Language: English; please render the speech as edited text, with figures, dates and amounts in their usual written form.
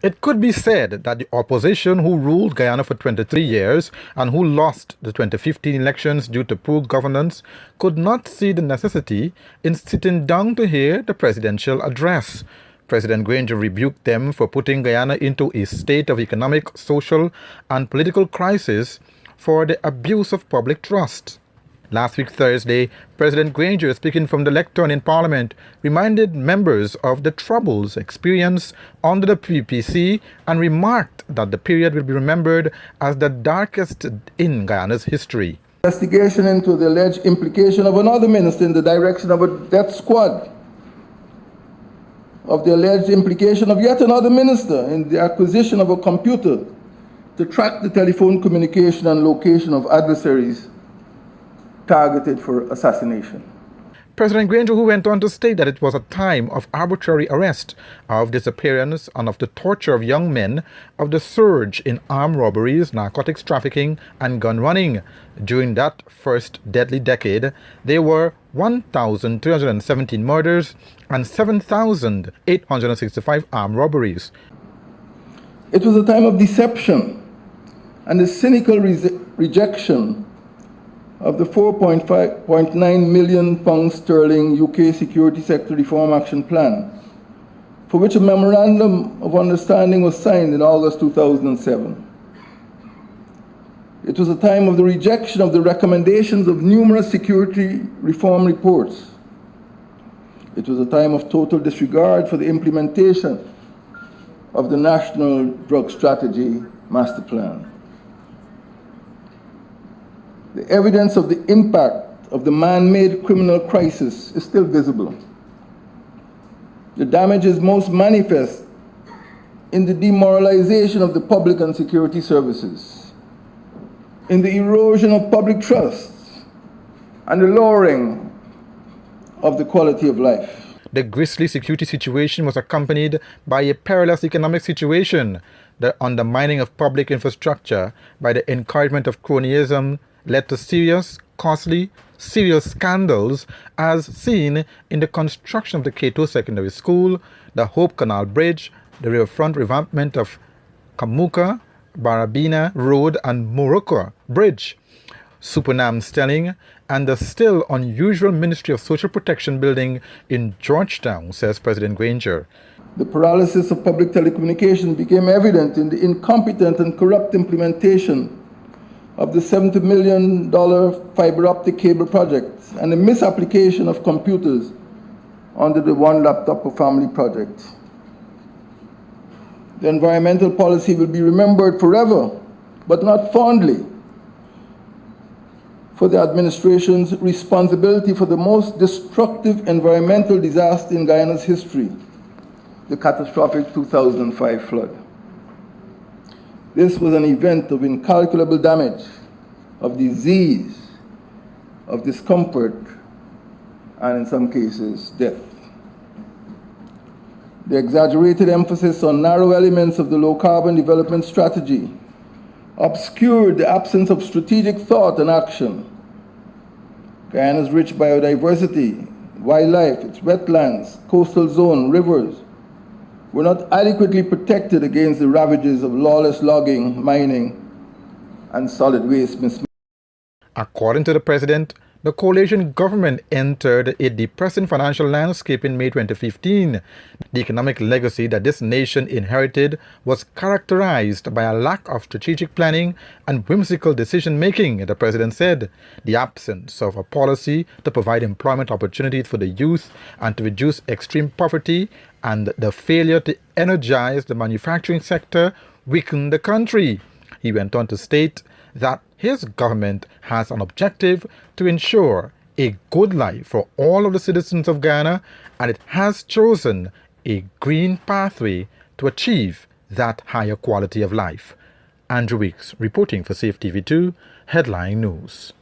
It could be said that the opposition who ruled Guyana for 23 years and who lost the 2015 elections due to poor governance could not see the necessity in sitting down to hear the presidential address. President Granger rebuked them for putting Guyana into a state of economic, social, and political crisis for the abuse of public trust. Last week, Thursday, President Granger, speaking from the lectern in Parliament, reminded members of the troubles experienced under the PPC and remarked that the period will be remembered as the darkest in Guyana's history. Investigation into the alleged implication of another minister in the direction of a death squad, of the alleged implication of yet another minister in the acquisition of a computer to track the telephone communication and location of adversaries targeted for assassination. President Granger, who went on to state that it was a time of arbitrary arrest, of disappearance, and of the torture of young men, of the surge in armed robberies, narcotics trafficking, and gun running. During that first deadly decade, there were 1,317 murders and 7,865 armed robberies. It was a time of deception and the cynical rejection of the £4.9 million UK Security Sector Reform Action Plan, for which a memorandum of understanding was signed in August 2007. It was a time of the rejection of the recommendations of numerous security reform reports. It was a time of total disregard for the implementation of the National Drug Strategy Master Plan. The evidence of the impact of the man-made criminal crisis is still visible. The damage is most manifest in the demoralization of the public and security services, in the erosion of public trust, and the lowering of the quality of life. The grisly security situation was accompanied by a perilous economic situation. The undermining of public infrastructure by the encouragement of cronyism led to serious, costly, serious scandals as seen in the construction of the Cato Secondary School, the Hope Canal Bridge, the riverfront revampment of Kamuka, Barabina Road and Morocco Bridge, Supernam Stelling, and the still unusual Ministry of Social Protection building in Georgetown, says President Granger. The paralysis of public telecommunications became evident in the incompetent and corrupt implementation of the $70 million fiber optic cable project and the misapplication of computers under the One Laptop per Family project. The environmental policy will be remembered forever, but not fondly, for the administration's responsibility for the most destructive environmental disaster in Guyana's history, the catastrophic 2005 flood. This was an event of incalculable damage, of disease, of discomfort, and in some cases, death. The exaggerated emphasis on narrow elements of the low-carbon development strategy obscured the absence of strategic thought and action. Guyana's rich biodiversity, wildlife, its wetlands, coastal zone, rivers, were not adequately protected against the ravages of lawless logging, mining, and solid waste mismanagement. According to the president, the coalition government entered a depressing financial landscape in May 2015. The economic legacy that this nation inherited was characterized by a lack of strategic planning and whimsical decision-making, the president said. The absence of a policy to provide employment opportunities for the youth and to reduce extreme poverty, and the failure to energize the manufacturing sector weakened the country. He went on to state that his government has an objective to ensure a good life for all of the citizens of Guyana, and it has chosen a green pathway to achieve that higher quality of life. Andrew Weeks reporting for Safe TV2 Headline News.